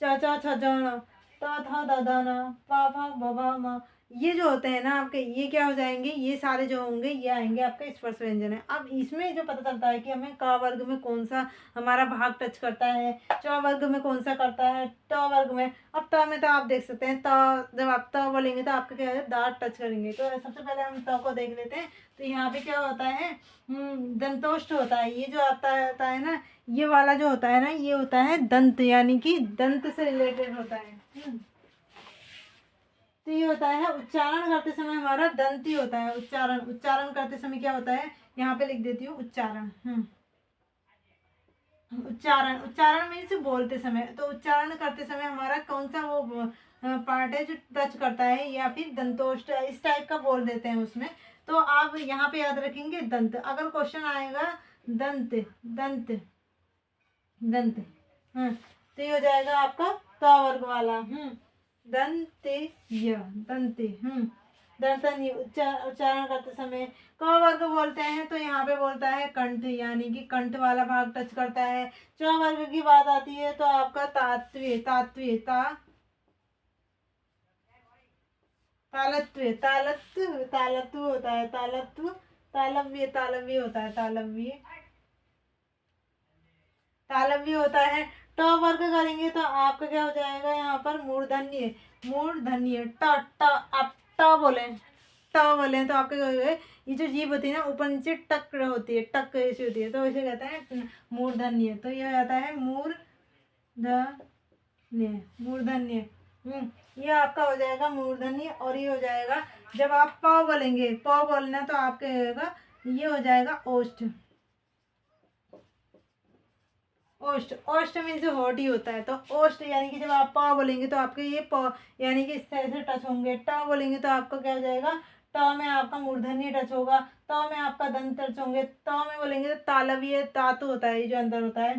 च छ छ ज न, त थ द ध न, प फ ब भ म, ये जो होते हैं ना आपके, ये क्या हो जाएंगे, ये सारे जो होंगे ये आएंगे आपके स्पर्श व्यंजन है। अब इसमें जो पता चलता है कि हमें क वर्ग में कौन सा हमारा भाग टच करता है, च वर्ग में कौन सा करता है, ट वर्ग में। अब त में तो आप देख सकते हैं, त जब आप त बोलेंगे तो आपके क्या है दांत टच करेंगे। तो सबसे पहले हम त को देख लेते हैं। तो यहाँ पे क्या होता है दंतोष्ठ होता है, ये जो आता है ना, ये वाला जो होता है ना, ये होता है दंत, यानी कि दंत से रिलेटेड होता है। तो ये होता है उच्चारण करते समय हमारा दंत ही होता है। उच्चारण करते समय क्या होता है, यहाँ पे लिख देती हूँ उच्चारण। उच्चारण मीन्स बोलते समय। तो उच्चारण करते समय हमारा कौन सा वो पार्ट है जो टच करता है, या फिर दंतोष्ठ इस टाइप का बोल देते हैं उसमें। तो आप यहाँ पे याद रखेंगे दंत। अगर क्वेश्चन आएगा दंत दंत दंत, तो ये हो जाएगा आपका त वर्ग वाला। दंते य दंते दंतन उच्चारण करते समय क वर्ग बोलते हैं, तो यहाँ पे बोलता है कंठ, यानी कि कंठ वाला भाग टच करता है। च वर्ग की बात आती है तो आपका तात्व्य तात्व्य तालत्व तालत्व होता है, तालव्य होता है, तालव्य होता है। ट वर्ग करेंगे तो आपका क्या हो जाएगा यहाँ पर मूर्धन्य ट ट, आप ट बोले, तो आपके क्या होगा, ये जो जीभ होती है ना ऊपर नीचे टक होती है, टक ऐसी होती है, तो इसे कहते हैं मूर्धन्य। तो ये हो जाता है मूर्धन्य। ये आपका हो जाएगा मूर्धन्य। और ये हो जाएगा जब आप प बोलेंगे, प बोलना तो आपके होगा, ये हो जाएगा ओष्ठ। ओष्ठ मीन्स हॉट ही होता है। तो ओष्ठ यानी कि जब आप प बोलेंगे तो आपके ये प यानी कि इस तरह से टच होंगे। ट बोलेंगे तो आपका क्या हो जाएगा, ट में आपका मूर्धन्य टच होगा, त में आपका दंत टच होंगे, त में बोलेंगे तो तालव्य धातु होता है, ये जो अंदर होता है।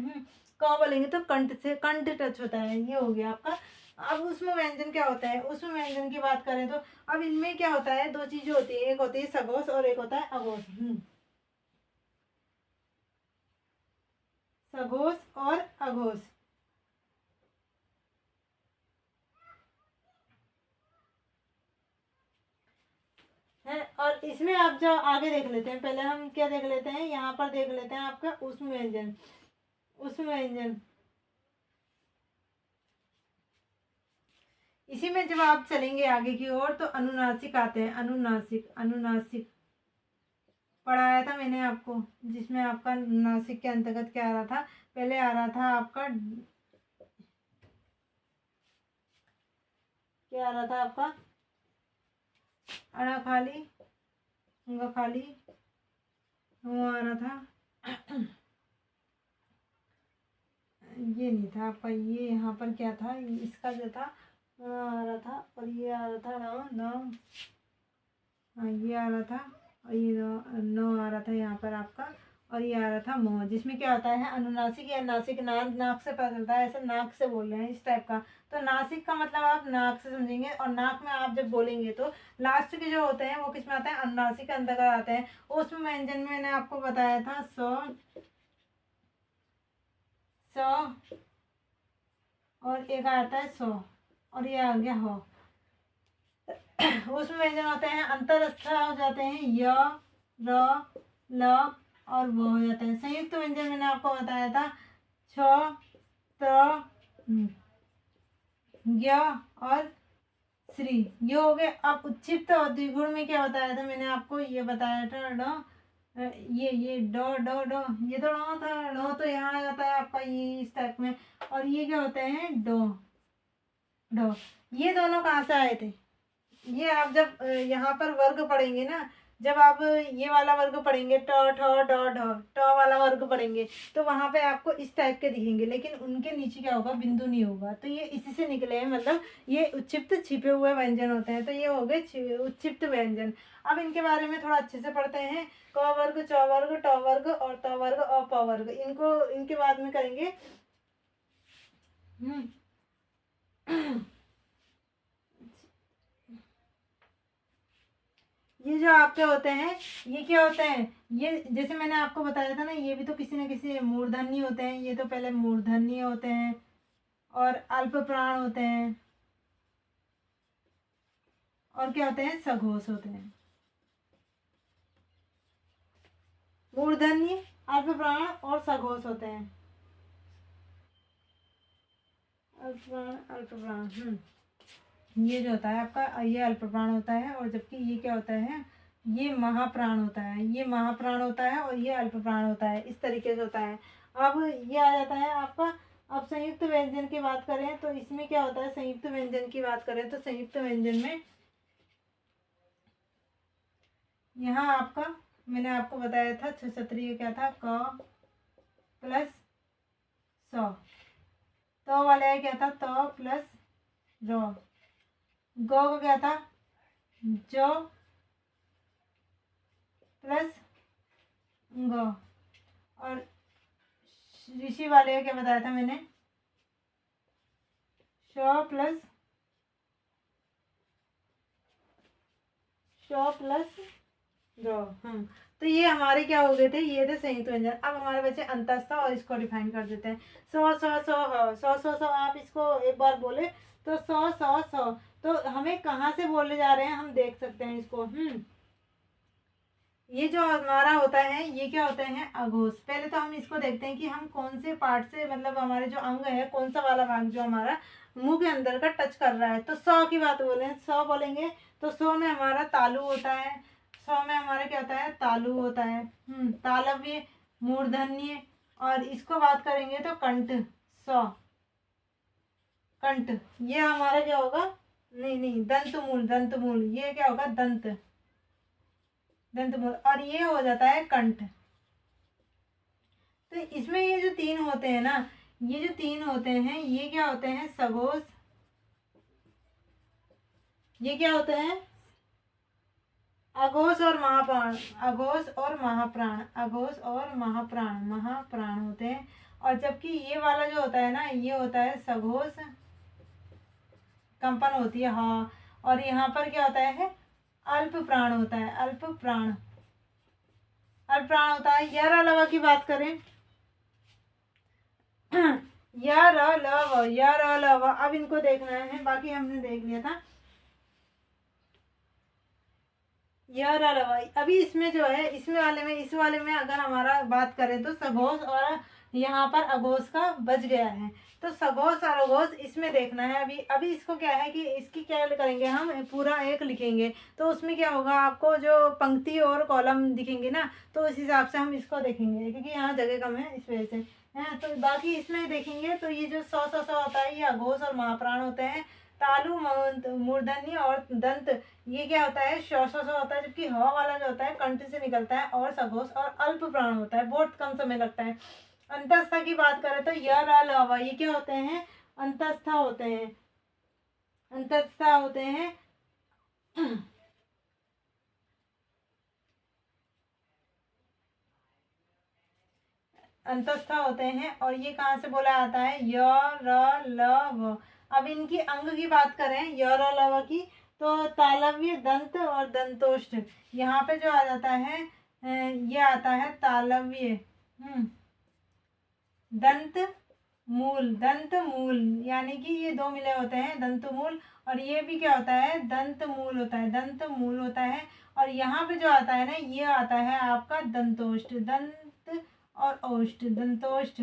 क बोलेंगे तो कंठ से कंठ टच होता है, ये हो गया आपका। अब उसमें व्यंजन क्या होता है, उसमें व्यंजन की बात करें तो अब इनमें क्या होता है, दो चीजें होती है, एक होती है सघोष और एक होता है अघोष। सघोष और अघोष है। और इसमें आप जो आगे देख लेते हैं, पहले हम क्या देख लेते हैं, यहाँ पर देख लेते हैं आपका उष्म व्यंजन। इसी में जब आप चलेंगे आगे की ओर तो अनुनासिक आते हैं। अनुनासिक पढ़ाया था मैंने आपको, जिसमें आपका नासिक के अंतर्गत क्या आ रहा था, पहले आ रहा था आपका, क्या आ रहा था आपका अड़ा खाली, ग खाली, वो आ रहा था ये नहीं था आपका, ये यहाँ पर क्या था, इसका जो था आ रहा था, और ये आ रहा था न न, हाँ ये आ रहा था, और ये नो आ रहा था यहाँ पर आपका, और ये आ रहा था मोह, जिसमें क्या होता है अनुनासिक या नासिक, नाक से पता चलता है, ऐसे नाक से बोल रहे हैं इस टाइप का। तो नासिक का मतलब आप नाक से समझेंगे, और नाक में आप जब बोलेंगे तो लास्ट के जो होते हैं वो किस में आते हैं, अनुनासिक के अंतर्गत आते हैं। उसमें व्यंजन में मैंने आपको बताया था स, और एक आता है सो, और ये आ गया हो। उसमें व्यंजन होते हैं अंतरस्थ हो जाते हैं, य, र, ल और वो हो जाते हैं। संयुक्त व्यंजन मैंने आपको बताया था छ, त, य और श्री, ये हो गए। अब उच्चिप्त और द्विगुण में क्या बताया था मैंने आपको, ये बताया था ये डो डो डो, ये तो ड था, ड तो यहाँ आ जाता है आपका ये इस टाइप में, और ये क्या होते हैं डो डो। ये दोनों कहाँ से आए थे, ये आप जब यहाँ पर वर्ग पढ़ेंगे ना, जब आप ये वाला वर्ग पढ़ेंगे ट ठ ड ढ, ट वाला वर्ग पढ़ेंगे तो वहां पे आपको इस टाइप के दिखेंगे, लेकिन उनके नीचे क्या होगा, बिंदु नहीं होगा। तो ये इसी से निकले हैं, मतलब ये उच्चिप्त छिपे हुए व्यंजन होते हैं। तो ये हो गए उच्चिप्त व्यंजन। अब इनके बारे में थोड़ा अच्छे से पढ़ते हैं। क वर्ग, च वर्ग, ट वर्ग और त वर्ग और प वर्ग, इनको इनके बाद में करेंगे। ये जो आपके होते हैं, ये क्या होते हैं, ये जैसे मैंने आपको बताया था ना, ये भी तो किसी न किसी मूर्धन्य होते हैं। ये तो पहले मूर्धन्य होते हैं और अल्प प्राण होते हैं, और क्या होते हैं, सघोष होते हैं। मूर्धन्य, अल्प प्राण और सघोष होते हैं। अल्प प्राण, अल्प प्राण, ये जो होता है आपका, ये अल्प प्राण होता है, और जबकि ये क्या होता है, ये महाप्राण होता है। ये महाप्राण होता है और ये अल्प प्राण होता है, इस तरीके से होता है। अब ये आ जाता है आपका। अब संयुक्त व्यंजन की बात करें तो इसमें क्या होता है, संयुक्त व्यंजन की बात करें तो संयुक्त व्यंजन में यहाँ आपका मैंने आपको बताया था क्षत्रिय क्या था, क प्लस सौ, तो वाले क्या था, तो प्लस रो, गौ का क्या था, जो प्लस गौ, और ऋषि वाले का क्या बताया था मैंने, शो प्लस रो। तो ये हमारे क्या हो गए थे, ये थे संयुक्त व्यंजन। अब हमारे बच्चे अंतस्थ और इसको डिफाइन कर देते हैं। सौ सौ सौ सौ सौ सौ, आप इसको एक बार बोले तो सौ सौ सौ, तो हमें कहाँ से बोले जा रहे हैं हम देख सकते हैं इसको। ये जो हमारा होता है ये क्या होते हैं, अघोष। पहले तो हम इसको देखते हैं कि हम कौन से पार्ट से, मतलब हमारे जो अंग है कौन सा वाला भाग जो हमारा मुंह के अंदर का टच कर रहा है। तो सौ की बात बोले, सौ बोलेंगे तो सौ में हमारा तालु होता है, सौ में हमारा क्या होता है, तालु होता है, तालव्य, मूर्धन्य, और इसको बात करेंगे तो कंठ, सौ कंठ, ये हमारा क्या होगा, नहीं नहीं दंत मूल, दंत मूल, ये क्या होगा, दंत दंत मूल, और ये हो जाता है कंठ। तो इसमें ये जो तीन होते हैं ना, ये जो तीन होते हैं ये क्या होते हैं, सघोष, ये क्या होते हैं, अघोष और महाप्राण, अघोष और महाप्राण, अघोष और महाप्राण, महाप्राण होते हैं। और जबकि ये वाला जो होता है ना, ये होता है सघोष, कंपन होती है हाँ, और यहाँ पर क्या होता है, अल्प प्राण होता है, अल्प प्राण, अल्प प्राण होता है। यार अलावा की बात करें या र ल व, या र ल व, अब इनको देखना है, बाकी हमने देख लिया था। या र ल व, अभी इसमें जो है, इसमें वाले में, इस वाले में अगर हमारा बात करें तो सघोष और यहाँ पर अघोष का बच गया है। तो सघोष और अघोष इसमें देखना है। अभी अभी इसको क्या है कि इसकी क्या करेंगे, हम पूरा एक लिखेंगे तो उसमें क्या होगा, आपको जो पंक्ति और कॉलम दिखेंगे ना, तो उस हिसाब से हम इसको देखेंगे, क्योंकि यहाँ जगह कम है इस वजह से। हाँ, तो बाकी इसमें देखेंगे तो ये जो सौ सौ सौ होता है, ये अघोष और महाप्राण होते हैं। तालु मूर्धन्य और दंत, ये क्या होता है, श्वास होता है, जबकि हवा वाला जो होता है कंठ से निकलता है, और सघोष और अल्प प्राण होता है, बहुत कम समय लगता है। अंतस्था की बात करें तो य र ल व, ये क्या होते हैं, अंतस्था होते हैं, अंतस्था होते हैं। अंतस्था होते हैं, और ये कहाँ से बोला जाता है, य र ल व। अब इनकी अंग की बात करें य र ल व की, तो तालव्य, दंत और दंतोष्ठ, यहाँ पे जो आ जाता है ये आता है तालव्य, दंत मूल, दंत मूल, यानी कि ये दो मिले होते हैं दंत मूल, और ये भी क्या होता है, दंत मूल होता है, दंत मूल होता है। और यहाँ पे जो आता है ना, ये आता है आपका दंतोष्ठ, दंत और ओष्ठ, दंतोष्ठ।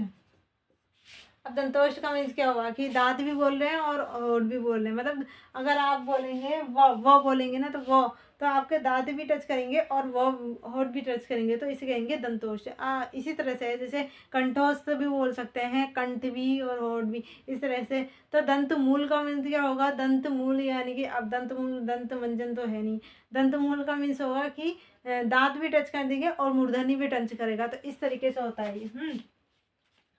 अब दंतोष्ठ का मीन्स क्या हुआ कि दांत भी बोल रहे हैं और ओठ भी बोल रहे हैं, मतलब अगर आप बोलेंगे वो बोलेंगे ना, तो वो तो आपके दांत भी टच करेंगे और वो होठ भी टच करेंगे, तो इसे कहेंगे दंतोष्ठ। इसी तरह से जैसे कंठोस्थ भी बोल सकते हैं, कंठ भी और होठ भी, इस तरह से। तो दंत मूल का मीन्स क्या होगा, दंत मूल, यानी कि अब दंत मूल दंत मंजन तो है नहीं, दंत मूल का मीन्स होगा कि दांत भी टच कर देंगे और मूर्धनी भी टच करेगा, तो इस तरीके से होता है ये।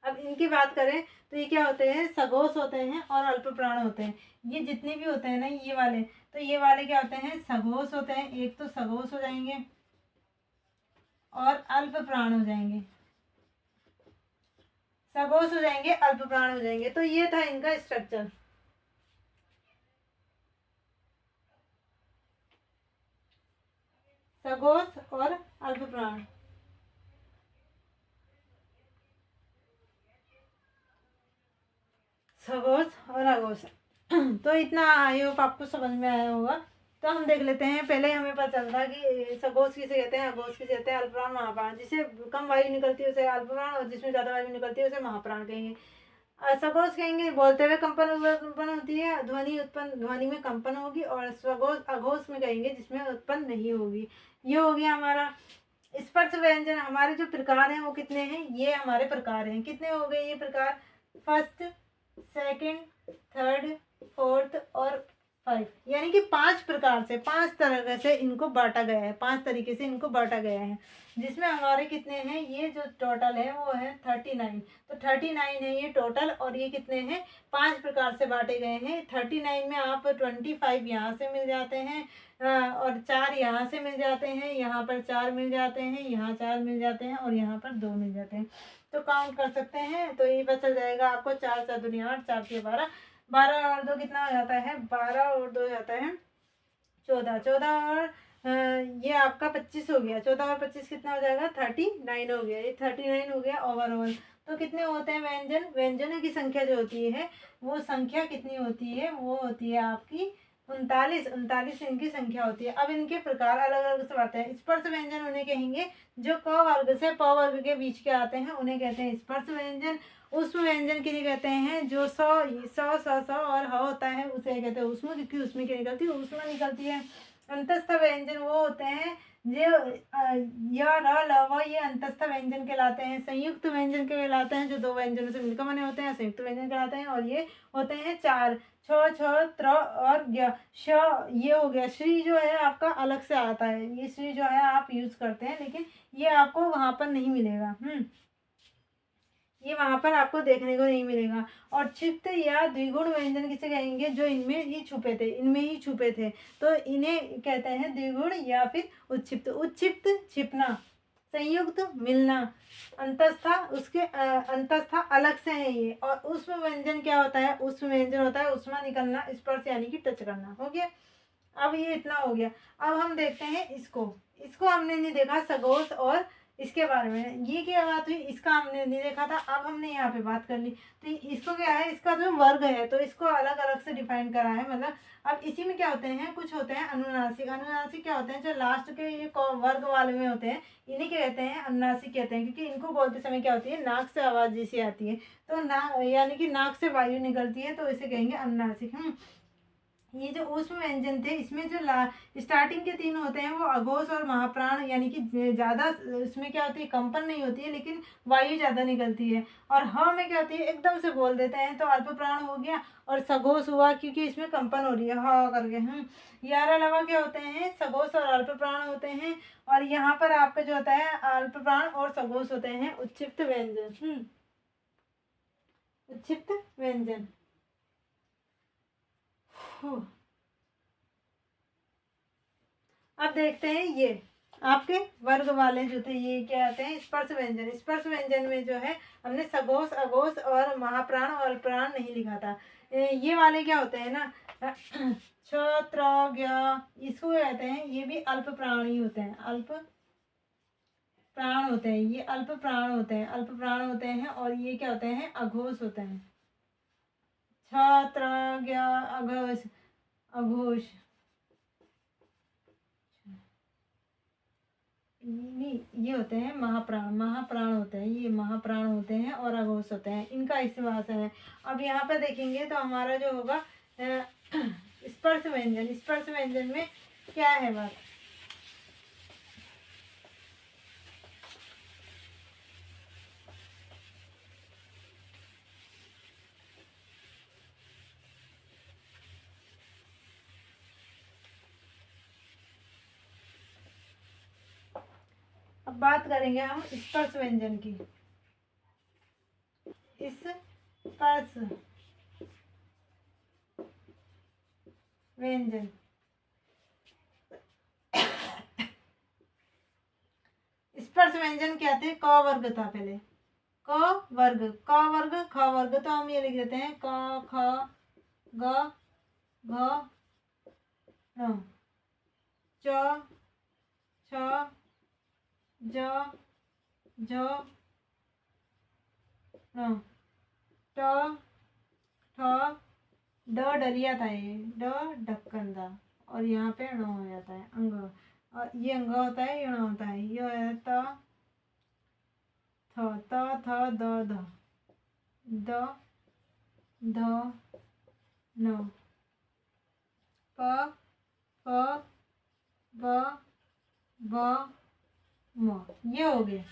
अब इनकी बात करें तो ये क्या होते हैं, सघोष होते हैं और अल्प प्राण होते हैं। ये जितने भी होते हैं ना ये वाले, तो ये वाले क्या होते हैं, सघोष होते हैं, एक तो सघोष हो जाएंगे और अल्प प्राण हो जाएंगे, सघोष हो जाएंगे, अल्प प्राण हो जाएंगे। तो ये था इनका स्ट्रक्चर। सघोष और अल्प प्राण, सघोष और अघोष। तो इतना आई होप आपको समझ में आया होगा। तो हम देख लेते हैं, पहले हमें पता चलता कि सघोष किसे कहते हैं, अघोष किसे कहते हैं, अल्पप्राण महाप्राण। जिसे कम वायु निकलती है उसे अल्पप्राण, और जिसमें ज़्यादा वायु निकलती है उसे महाप्राण कहेंगे। सघोष कहेंगे बोलते हुए कंपन होती है, ध्वनि उत्पन्न, ध्वनि में कंपन होगी, और स्वघोष अघोष में कहेंगे जिसमें उत्पन्न नहीं होगी। ये हो गया हमारा स्पर्श व्यंजन। हमारे जो प्रकार हैं वो कितने हैं, ये हमारे प्रकार हैं, कितने हो गए ये प्रकार, फर्स्ट, सेकंड, थर्ड, फोर्थ और 5, यानी कि 5 प्रकार से, 5 तरह से इनको बांटा गया है, 5 तरीके से इनको बांटा गया है, जिसमें हमारे कितने हैं, ये जो टोटल है वो है 39। तो 39 है ये टोटल, और ये कितने हैं, 5 प्रकार से बांटे गए हैं। 39 में आप 25 यहाँ से मिल जाते हैं, और 4 यहाँ से मिल जाते हैं, यहाँ पर 4 मिल जाते हैं, यहाँ 4 मिल जाते हैं, और यहाँ पर 2 मिल जाते हैं। तो काउंट कर सकते हैं, तो ये पता चल जाएगा आपको, 4 4 दूनी 8, 4 के 12, 12 और 2 कितना हो जाता है, 12 और 2 हो जाता है 14, 14 और ये आपका 25 हो गया, 14 और 25 कितना हो जाएगा, 39 हो गया, ये 39 हो गया ओवरऑल। तो कितने होते हैं व्यंजन, व्यंजनों की संख्या जो होती है वो संख्या कितनी होती है, वो होती है आपकी 39, 39 इनकी संख्या होती है। अब इनके प्रकार अलग अलग से बढ़ते हैं। स्पर्श व्यंजन उन्हें कहेंगे जो क वर्ग से प वर्ग के बीच के आते हैं, उन्हें कहते हैं स्पर्श व्यंजन। उष्म व्यंजन किन्हें कहते हैं, जो स और ह होता है उसे कहते हैं उष्म, क्योंकि उसमें क्या निकलती है, उष्मा निकलती है। अंतस्थ व्यंजन वो होते हैं जो य र ल व, ये अंतस्थ व्यंजन कहलाते हैं। संयुक्त व्यंजन कहलाते हैं जो 2 व्यंजनों से मिलकर बने होते हैं, संयुक्त व्यंजन कहलाते हैं, और ये होते हैं 4, छ त्र और ग। श ये हो गया, श्री जो है आपका अलग से आता है, ये श्री जो है आप यूज करते हैं, लेकिन ये आपको वहां पर नहीं मिलेगा, ये वहां पर आपको देखने को नहीं मिलेगा। और क्षिप्त या द्विगुण व्यंजन किसे कहेंगे, जो इनमें ही छुपे थे, इनमें ही छुपे थे, तो इन्हें कहते हैं द्विगुण या फिर उच्छिप्त। उच्छिप्त छिपना, संयुक्त मिलना, अंतस्था उसके अंतस्था अलग से है ये। और उष्म व्यंजन क्या होता है, उष्म व्यंजन होता है उष्मा निकलना, स्पर्श यानी कि टच करना। हो गया, अब ये इतना हो गया। अब हम देखते हैं इसको, इसको हमने नहीं देखा सघोष और इसके बारे में, ये क्या बात हुई, इसका हमने नहीं देखा था, अब हमने यहाँ पे बात कर ली। तो इसको क्या है, इसका जो वर्ग है तो इसको अलग अलग से डिफाइन करा है, मतलब अब इसी में क्या होते हैं, कुछ होते हैं अनुनासिक। अनुनासिक क्या होते हैं, जो लास्ट के ये वर्ग वाले में होते हैं, इन्हीं के कहते हैं अनुनासिक कहते हैं, क्योंकि इनको बोलते समय क्या होती है, नाक से आवाज जैसी आती है, तो ना यानी कि नाक से वायु निकलती है, तो इसे कहेंगे अनुनासिक। ये जो ऊष्म व्यंजन थे इसमें जो स्टार्टिंग के तीन होते हैं वो अघोष और महाप्राण, यानी कि ज़्यादा इसमें क्या होती है, कंपन नहीं होती है लेकिन वायु ज़्यादा निकलती है। और ह में क्या होती है, एकदम से बोल देते हैं तो अल्प प्राण हो गया, और सघोष हुआ क्योंकि इसमें कंपन हो रही है ह करके। यार अलावा क्या होते हैं, सघोष और अल्प प्राण होते हैं। और यहाँ पर आपका जो होता है अल्प प्राण और सघोष होते हैं उच्छिष्ट व्यंजन। उच्छिष्ट व्यंजन। अब देखते हैं ये आपके वर्ग वाले जो थे, ये क्या आते हैं, स्पर्श व्यंजन। स्पर्श व्यंजन में जो है हमने सघोष, अघोष और महाप्राण और प्राण नहीं लिखा था। ये वाले क्या होते हैं ना, छ, त्र, ज्ञ, इसको कहते हैं, ये भी अल्प प्राण ही होते हैं, अल्प प्राण होते हैं, ये अल्प प्राण होते हैं, अल्प प्राण होते हैं। और ये क्या होते हैं, अघोष होते हैं, छ, त्र, ज्ञ, अघोष, अघोष नहीं, ये होते हैं महाप्राण, महाप्राण होते हैं, ये महाप्राण होते हैं और अघोष होते हैं, इनका इसी भाषा है। अब यहाँ पर देखेंगे तो हमारा जो होगा स्पर्श व्यंजन। स्पर्श व्यंजन में क्या है बात, अब बात करेंगे हम स्पर्श व्यंजन की। स्पर्श व्यंजन, स्पर्श व्यंजन क्या थे, क वर्ग था पहले, क वर्ग, क वर्ग, ख वर्ग, तो हम ये लिख देते हैं क, ख, ग, घ, ङ, च, छ, ज, झ, ण, ट, ठ, ड डलिया था, ये ड ढक्कन था, और यहाँ पे ण हो जाता है, अंग। और ये अंग होता है, ये ण होता है, ये हो जाता है त, थ, त, थ, द, ध, द, ध, न, प, फ, ब, ब, म, ये हो गए,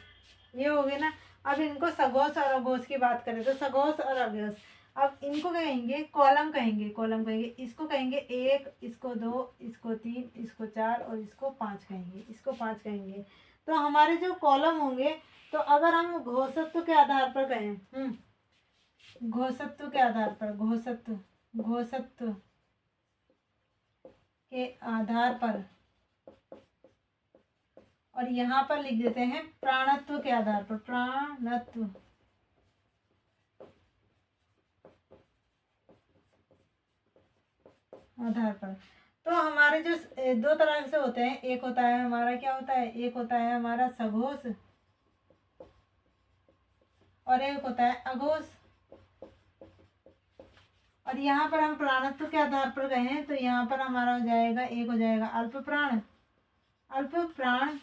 ये हो गए ना। अब इनको सघोष और अघोष की बात करें तो सघोष और अघोष, अब इनको कहेंगे कॉलम, कहेंगे कॉलम, कहेंगे इसको, कहेंगे एक, इसको दो, इसको तीन, इसको चार और इसको पाँच कहेंगे, इसको पाँच कहेंगे। तो हमारे जो कॉलम होंगे, तो अगर हम घोषत्व के आधार पर कहें, घोषत्व के आधार पर, घोषत्व, घोषत्व के आधार पर, और यहाँ पर लिख देते हैं प्राणत्व के आधार पर, प्राणत्व आधार पर। तो हमारे जो दो तरह से होते हैं, एक होता है हमारा क्या होता है, एक होता है हमारा सघोष और एक होता है अघोष। और यहाँ पर हम प्राणत्व के आधार पर कहें तो यहाँ पर हमारा हो जाएगा, एक हो जाएगा अल्प प्राण, अल्प प्राण,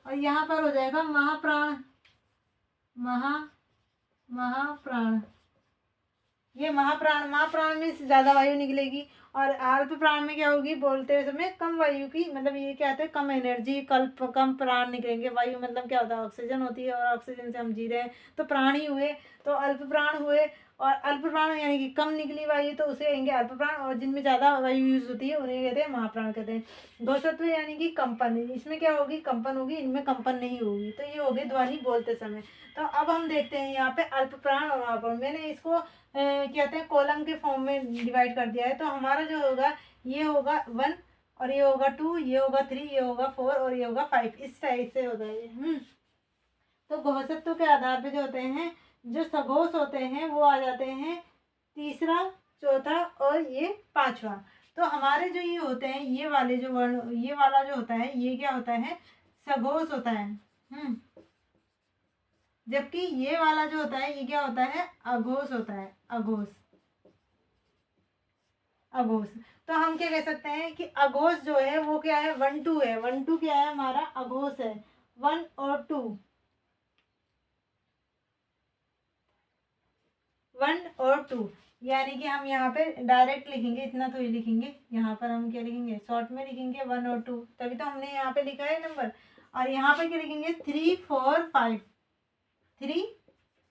और यहाँ पर हो जाएगा महाप्राण, महाप्राण। ये महाप्राण, महाप्राण में ज़्यादा वायु निकलेगी, और अल्प प्राण में क्या होगी, बोलते समय कम वायु की, मतलब ये क्या होता है, कम एनर्जी, कम प्राण निकलेंगे। वायु मतलब क्या होता है, ऑक्सीजन होती है, और ऑक्सीजन से हम जी रहे हैं तो प्राण ही हुए, तो अल्प प्राण हुए। और अल्प प्राण यानी कि कम निकली वायु, तो उसे कहेंगे अल्प प्राण, और जिनमें ज़्यादा वायु यूज होती है उन्हें कहते हैं महाप्राण कहते हैं। घोषत्व यानी कि कंपन, इसमें क्या होगी, कंपन होगी, इनमें कंपन नहीं होगी, तो ये हो गई ध्वनि बोलते समय। तो अब हम देखते हैं यहाँ पे अल्प प्राण और महाप्राण, मैंने इसको कहते हैं कॉलम के फॉर्म में डिवाइड कर दिया है। तो हमारा जो होगा, ये होगा 1, और ये होगा 2, ये होगा 3, ये होगा 4, और ये होगा 5, इस टाइप से होता है। तो घोषत्व के आधार पे जो होते हैं, जो सघोष होते हैं वो आ जाते हैं तीसरा, चौथा और ये पांचवा। तो हमारे जो ये होते हैं, ये वाले जो वर्ण, ये वाला जो होता है, ये क्या होता है, सघोष होता है। जबकि ये वाला जो होता है, ये क्या होता है, अघोष होता है, अघोष, अघोष। तो हम क्या कह सकते हैं कि अघोष जो है वो क्या है, 1 2 है, 1 2 क्या है हमारा, अघोष है, 1 और 2, 1 और 2। यानी कि हम यहाँ पे डायरेक्ट लिखेंगे, इतना तो ही लिखेंगे। यहाँ पर हम क्या लिखेंगे, शॉर्ट में लिखेंगे 1 और 2, तभी तो हमने यहाँ पे लिखा है नंबर। और यहाँ पे क्या लिखेंगे 3 4 5, 3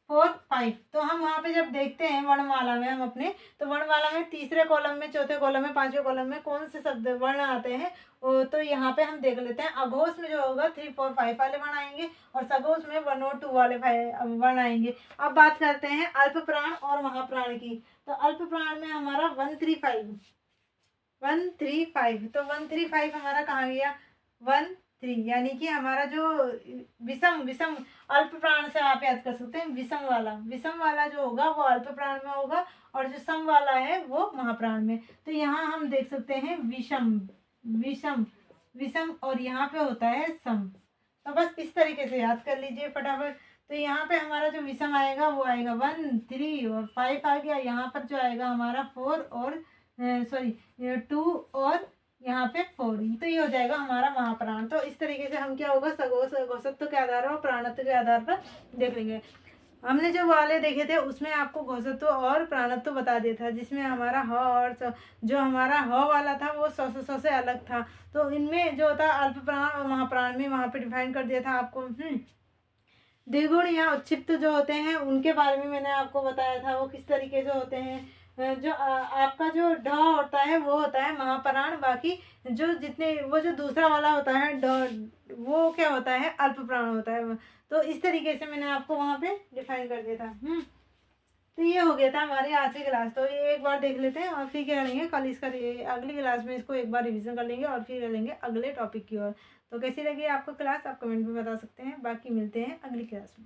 4 5। तो हम वहाँ पे जब देखते हैं वर्णमाला में हम अपने, तो वर्णमाला में तीसरे कॉलम में, चौथे कॉलम में, पांचवें कॉलम में कौन से शब्द वर्ण आते हैं, तो यहाँ पे हम देख लेते हैं। अघोष में जो होगा 3 4 5 वाले वर्ण आएंगे, और सघोष में 1 और 2 वाले वर्ण आएंगे। अब बात करते हैं अल्प प्राण और महाप्राण की। तो अल्प प्राण में हमारा 135, 135। तो 135 हमारा कहाँ गया, 1 3, यानी कि हमारा जो विषम विषम अल्प प्राण से आप याद कर सकते हैं, विषम वाला जो होगा वो अल्प प्राण में होगा, और जो सम वाला है वो महाप्राण में। तो यहाँ हम देख सकते हैं विषम विषम विषम, और यहाँ पे होता है सम। तो बस इस तरीके से याद कर लीजिए फटाफट। तो यहाँ पे हमारा जो विषम आएगा वो आएगा 1 3 और 5 आ गया। यहाँ पर जो आएगा हमारा 4 और 2 और यहाँ पे 4, तो ये हो जाएगा हमारा महाप्राण। तो इस तरीके से हम क्या होगा, घोषत्व के आधार पर और प्राणत्व के आधार पर देख लेंगे। हमने जो वाले देखे थे उसमें आपको घोषत्व और प्राणत्व बता दिया था, जिसमें हमारा ह और जो हमारा ह वाला था वो सौ से अलग था। तो इनमें जो होता है अल्प प्राण और महाप्राण में वहाँ पे डिफाइन कर दिया था आपको। द्विगुण या उच्छिप्त जो होते हैं उनके बारे में मैंने आपको बताया था, वो किस तरीके से होते हैं। जो आपका जो ढ होता है वो होता है महाप्राण, बाकी जो जितने वो जो दूसरा वाला होता है ढ, वो क्या होता है, अल्प प्राण होता है। तो इस तरीके से मैंने आपको वहाँ पे डिफाइन कर दिया था। तो ये हो गया था हमारी आज की क्लास। तो ये एक बार देख लेते हैं और फिर क्या करेंगे, कल इसका अगली क्लास में इसको एक बार रिवीजन कर लेंगे और फिर चलेंगे अगले टॉपिक की ओर। तो कैसी लगी आपको क्लास, आप कमेंट में बता सकते हैं। बाकी मिलते हैं अगली क्लास में।